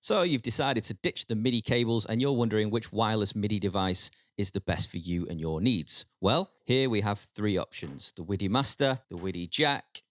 So you've decided to ditch the MIDI cables and you're wondering which wireless MIDI device is the best for you and your needs. Well, here we have three options: the WIDI Master, the WIDI Jack,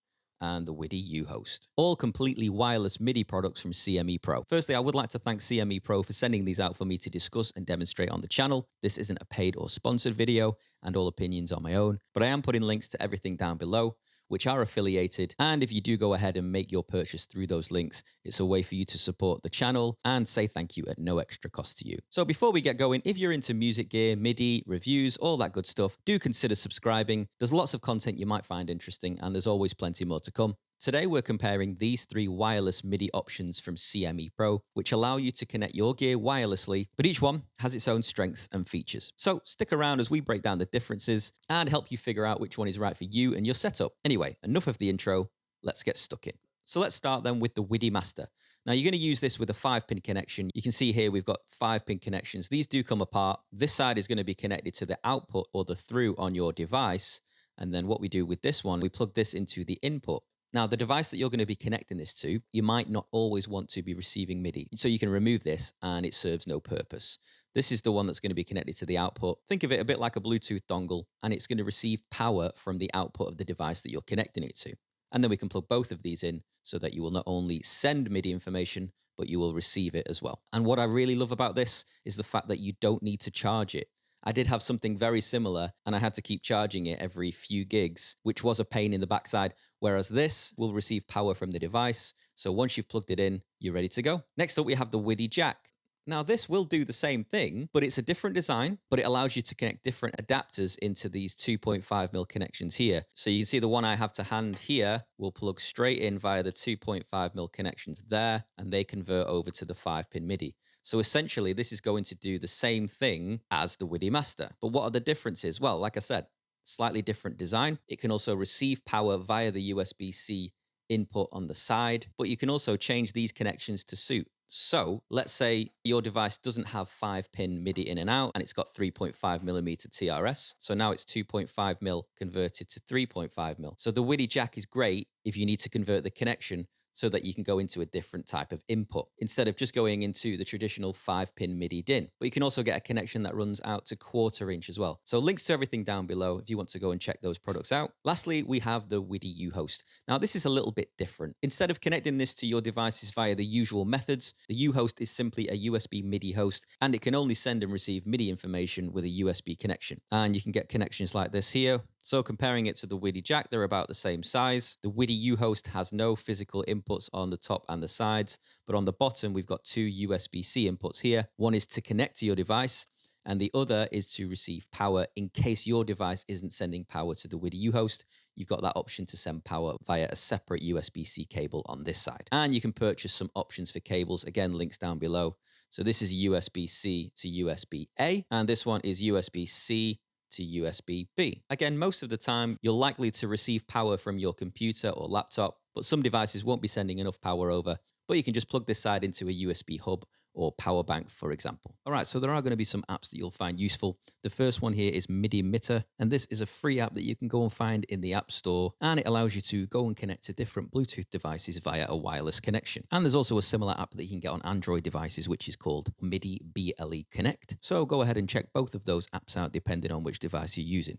and the WIDI Uhost. All completely wireless MIDI products from CME Pro. Firstly, I would like to thank CME Pro for sending these out for me to discuss and demonstrate on the channel. This isn't a paid or sponsored video, and all opinions are my own, but I am putting links to everything down below, which are affiliated. And if you do go ahead and make your purchase through those links, it's a way for you to support the channel and say thank you at no extra cost to you. So before we get going, if you're into music gear, MIDI, reviews, all that good stuff, do consider subscribing. There's lots of content you might find interesting, and there's always plenty more to come. Today, we're comparing these three wireless MIDI options from CME Pro, which allow you to connect your gear wirelessly, but each one has its own strengths and features. So stick around as we break down the differences and help you figure out which one is right for you and your setup. Anyway, enough of the intro, let's get stuck in. So let's start then with the WIDI Master. Now you're going to use this with a 5-pin connection. You can see here we've got 5-pin connections. These do come apart. This side is going to be connected to the output or the through on your device. And then what we do with this one, we plug this into the input. Now, the device that you're going to be connecting this to, you might not always want to be receiving MIDI. So you can remove this and it serves no purpose. This is the one that's going to be connected to the output. Think of it a bit like a Bluetooth dongle, and it's going to receive power from the output of the device that you're connecting it to. And then we can plug both of these in so that you will not only send MIDI information, but you will receive it as well. And what I really love about this is the fact that you don't need to charge it. I did have something very similar and I had to keep charging it every few gigs, which was a pain in the backside, whereas this will receive power from the device. So once you've plugged it in, you're ready to go. Next up, we have the WIDI Jack. Now this will do the same thing, but it's a different design, but it allows you to connect different adapters into these 2.5mm connections here. So you can see the one I have to hand here will plug straight in via the 2.5mm connections there, and they convert over to the 5-pin MIDI. So essentially, this is going to do the same thing as the WIDI Master. But what are the differences? Well, like I said, slightly different design. It can also receive power via the USB-C input on the side, but you can also change these connections to suit. So let's say your device doesn't have 5-pin MIDI in and out, and it's got 3.5mm TRS. So now it's 2.5mm converted to 3.5mm. So the WIDI Jack is great if you need to convert the connection so that you can go into a different type of input instead of just going into the traditional 5-pin MIDI DIN. But you can also get a connection that runs out to 1/4 inch as well. So links to everything down below if you want to go and check those products out. Lastly, we have the WIDI Uhost. Now this is a little bit different. Instead of connecting this to your devices via the usual methods, the Uhost is simply a USB MIDI host, and it can only send and receive MIDI information with a USB connection. And you can get connections like this here. So comparing it to the WIDI Jack, they're about the same size. The WIDI Uhost has no physical inputs on the top and the sides, but on the bottom, we've got two USB-C inputs here. One is to connect to your device, and the other is to receive power in case your device isn't sending power to the WIDI Uhost. You've got that option to send power via a separate USB-C cable on this side. And you can purchase some options for cables. Again, links down below. So this is USB-C to USB-A, and this one is USB-C to USB-B. Again, most of the time, you're likely to receive power from your computer or laptop, but some devices won't be sending enough power over, but you can just plug this side into a USB hub or power bank, for example. All right, so there are going to be some apps that you'll find useful. The first one here is MIDI Mitter, and this is a free app that you can go and find in the App Store, and it allows you to go and connect to different Bluetooth devices via a wireless connection. And there's also a similar app that you can get on Android devices, which is called MIDI BLE Connect. So go ahead and check both of those apps out depending on which device you're using.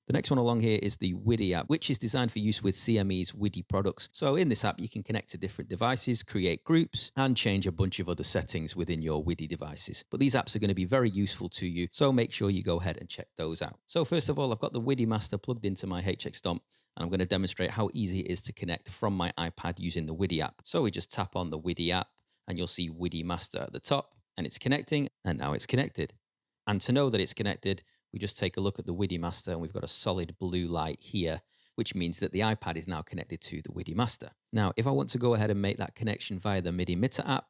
The next one along here is the WIDI app, which is designed for use with CME's WIDI products. So in this app, you can connect to different devices, create groups, and change a bunch of other settings within your WIDI devices. But these apps are going to be very useful to you, so make sure you go ahead and check those out. So first of all, I've got the WIDI Master plugged into my HX Stomp, and I'm going to demonstrate how easy it is to connect from my iPad using the WIDI app. So we just tap on the WIDI app, and you'll see WIDI Master at the top, and it's connecting, and now it's connected. And to know that it's connected, we just take a look at the WIDI Master, and we've got a solid blue light here, which means that the iPad is now connected to the WIDI Master. Now, if I want to go ahead and make that connection via the MIDI Mitter app,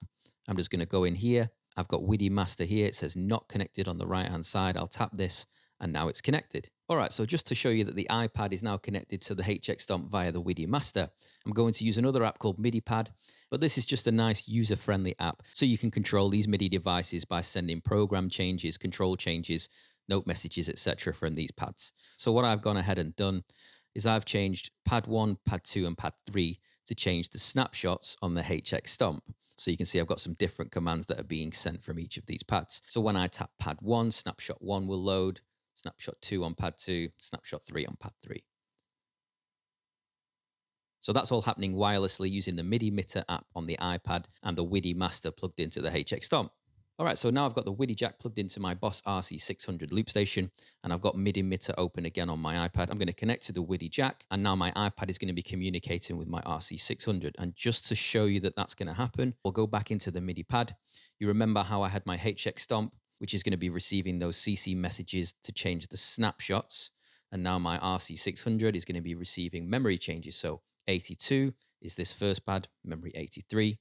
I'm just going to go in here. I've got WIDI Master here. It says not connected on the right-hand side. I'll tap this, and now it's connected. All right, so just to show you that the iPad is now connected to the HX Stomp via the WIDI Master, I'm going to use another app called MIDIPad, but this is just a nice user-friendly app, so you can control these MIDI devices by sending program changes, control changes, note messages, etc. from these pads. So what I've gone ahead and done is I've changed pad 1, pad 2, and pad 3 to change the snapshots on the HX Stomp. So you can see I've got some different commands that are being sent from each of these pads. So when I tap pad 1, snapshot 1 will load, snapshot 2 on pad 2, snapshot 3 on pad 3. So that's all happening wirelessly using the MIDI Mitter app on the iPad and the WIDI Master plugged into the HX Stomp. All right, so now I've got the WIDI Jack plugged into my Boss RC600 loop station, and I've got MIDI Mitter open again on my iPad. I'm going to connect to the WIDI Jack, and now my iPad is going to be communicating with my RC600. And just to show you that that's going to happen, we'll go back into the MIDI pad. You remember how I had my HX Stomp, which is going to be receiving those CC messages to change the snapshots. And now my RC600 is going to be receiving memory changes. So 82 is this first pad, memory 83,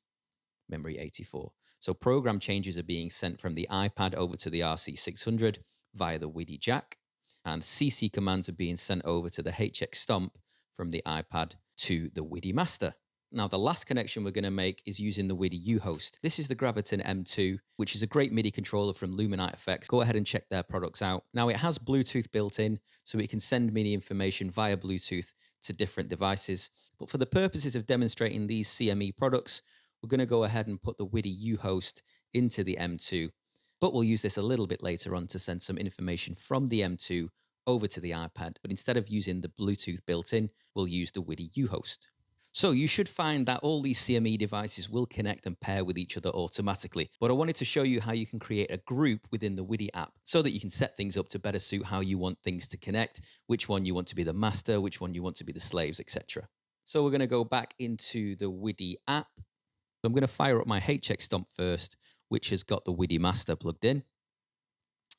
memory 84. So program changes are being sent from the iPad over to the RC600 via the WIDI Jack, and CC commands are being sent over to the HX Stomp from the iPad to the WIDI Master. Now, the last connection we're going to make is using the WIDI Uhost. This is the Graviton M2, which is a great MIDI controller from Luminite Effects. Go ahead and check their products out. Now, it has Bluetooth built in, so it can send MIDI information via Bluetooth to different devices. But for the purposes of demonstrating these CME products, we're going to go ahead and put the WIDI Uhost into the M2. But we'll use this a little bit later on to send some information from the M2 over to the iPad. But instead of using the Bluetooth built in, we'll use the WIDI Uhost. So you should find that all these CME devices will connect and pair with each other automatically. But I wanted to show you how you can create a group within the WIDI app so that you can set things up to better suit how you want things to connect, which one you want to be the master, which one you want to be the slaves, etc. So we're going to go back into the WIDI app. So I'm going to fire up my HX Stomp first, which has got the WIDI Master plugged in.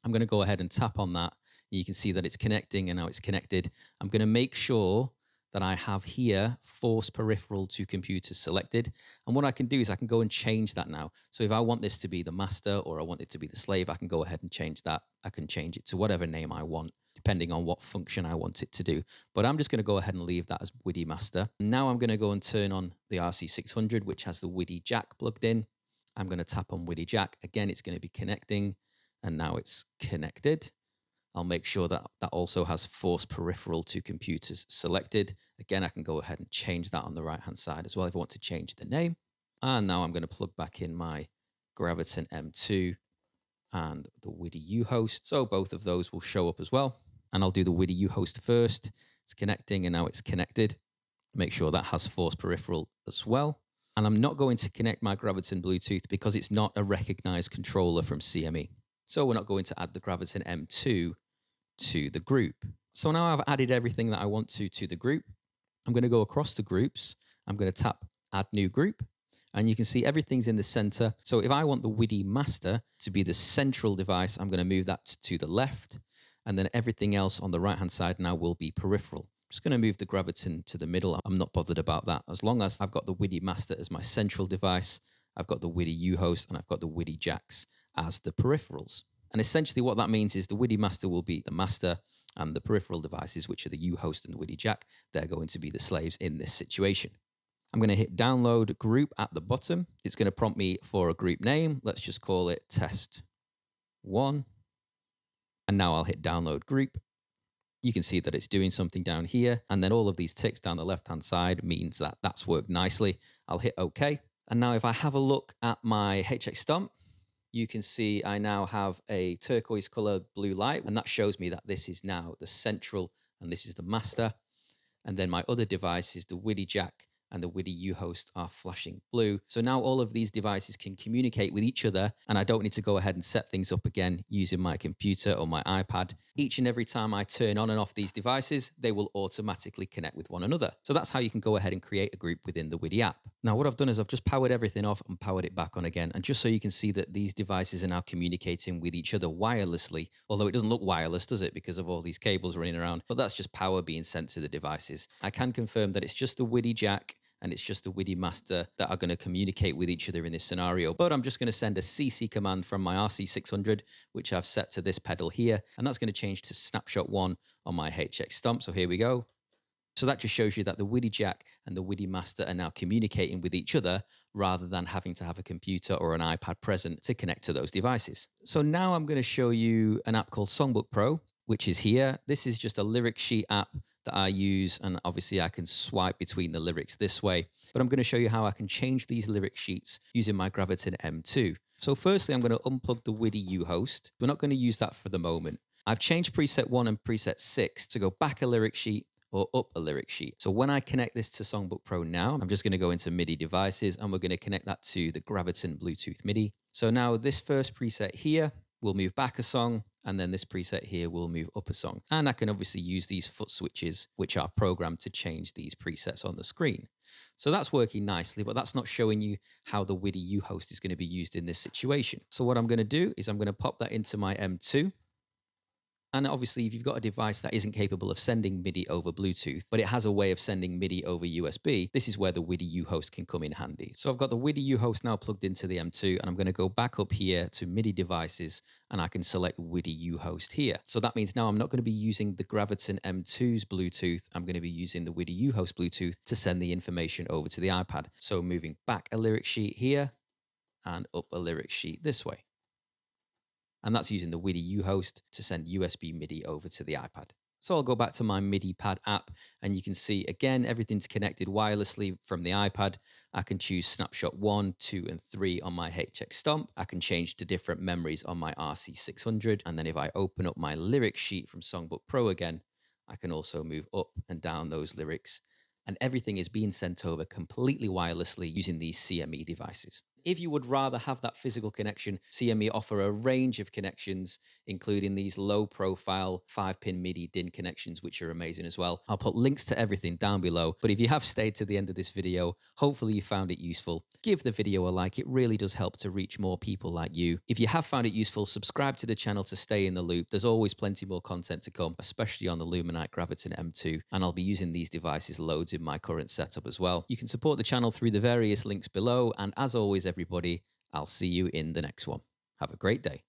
I'm going to go ahead and tap on that. You can see that it's connecting, and now it's connected. I'm going to make sure that I have here force peripheral to computer selected. And what I can do is I can go and change that now. So if I want this to be the master or I want it to be the slave, I can go ahead and change that. I can change it to whatever name I want, depending on what function I want it to do. But I'm just going to go ahead and leave that as WIDI Master. Now I'm going to go and turn on the RC600, which has the WIDI Jack plugged in. I'm going to tap on WIDI Jack. Again, it's going to be connecting, and now it's connected. I'll make sure that that also has force peripheral to computers selected. Again, I can go ahead and change that on the right-hand side as well if I want to change the name. And now I'm going to plug back in my Graviton M2 and the WIDI Uhost. So both of those will show up as well. And I'll do the WIDI Uhost first. It's connecting, and now it's connected. Make sure that has force peripheral as well. And I'm not going to connect my Graviton Bluetooth because it's not a recognized controller from CME. So we're not going to add the Graviton M2 to the group. So now I've added everything that I want to the group. I'm going to go across to groups. I'm going to tap add new group, and you can see everything's in the center. So if I want the WIDI Master to be the central device, I'm going to move that to the left, and then everything else on the right hand side now will be peripheral. I'm just going to move the Graviton to the middle. I'm not bothered about that. As long as I've got the WIDI Master as my central device, I've got the WIDI Uhost, and I've got the WIDI Jacks as the peripherals. And essentially what that means is the WIDI Master will be the master, and the peripheral devices, which are the Uhost and the WIDI Jack, they're going to be the slaves in this situation. I'm going to hit download group at the bottom. It's going to prompt me for a group name. Let's just call it test 1. And now I'll hit download group. You can see that it's doing something down here. And then all of these ticks down the left-hand side means that that's worked nicely. I'll hit OK. And now if I have a look at my HX Stomp, you can see I now have a turquoise color blue light, and that shows me that this is now the central and this is the master. And then my other device is the WIDI Jack and the WIDI Uhost are flashing blue. So now all of these devices can communicate with each other, and I don't need to go ahead and set things up again using my computer or my iPad. Each and every time I turn on and off these devices, they will automatically connect with one another. So that's how you can go ahead and create a group within the WIDI app. Now, what I've done is I've just powered everything off and powered it back on again. And just so you can see that these devices are now communicating with each other wirelessly, although it doesn't look wireless, does it? Because of all these cables running around, but that's just power being sent to the devices. I can confirm that it's just the WIDI Jack and it's just the WIDI Master that are going to communicate with each other in this scenario. But I'm just going to send a CC command from my RC600, which I've set to this pedal here, and that's going to change to snapshot 1 on my HX Stomp. So here we go. So that just shows you that the WIDI Jack and the WIDI Master are now communicating with each other rather than having to have a computer or an iPad present to connect to those devices. So now I'm going to show you an app called Songbook Pro, which is here. This is just a lyric sheet app that I use, and obviously I can swipe between the lyrics this way, but I'm going to show you how I can change these lyric sheets using my Graviton M2. So firstly, I'm going to unplug the WIDI Uhost. We're not going to use that for the moment. I've changed preset 1 and preset 6 to go back a lyric sheet or up a lyric sheet. So when I connect this to Songbook Pro now, I'm just going to go into MIDI devices and we're going to connect that to the Graviton Bluetooth MIDI. So now this first preset here will move back a song, and then this preset here will move up a song. And I can obviously use these foot switches, which are programmed to change these presets on the screen. So that's working nicely, but that's not showing you how the WIDI Uhost is going to be used in this situation. So what I'm going to do is I'm going to pop that into my M2. And obviously, if you've got a device that isn't capable of sending MIDI over Bluetooth, but it has a way of sending MIDI over USB, this is where the WIDI Uhost can come in handy. So I've got the WIDI Uhost now plugged into the M2, and I'm going to go back up here to MIDI devices, and I can select WIDI Uhost here. So that means now I'm not going to be using the Graviton M2's Bluetooth. I'm going to be using the WIDI Uhost Bluetooth to send the information over to the iPad. So moving back a lyric sheet here and up a lyric sheet this way. And that's using the WIDI Uhost to send USB MIDI over to the iPad. So I'll go back to my MIDI pad app, and you can see, again, everything's connected wirelessly from the iPad. I can choose snapshot 1, 2, and 3 on my HX Stomp. I can change to different memories on my RC600. And then if I open up my lyric sheet from Songbook Pro again, I can also move up and down those lyrics. And everything is being sent over completely wirelessly using these CME devices. If you would rather have that physical connection, CME offer a range of connections, including these low-profile 5-pin MIDI DIN connections, which are amazing as well. I'll put links to everything down below, but if you have stayed to the end of this video, hopefully you found it useful. Give the video a like, it really does help to reach more people like you. If you have found it useful, subscribe to the channel to stay in the loop. There's always plenty more content to come, especially on the Luminite Graviton M2, and I'll be using these devices loads in my current setup as well. You can support the channel through the various links below, and as always, everybody, I'll see you in the next one. Have a great day.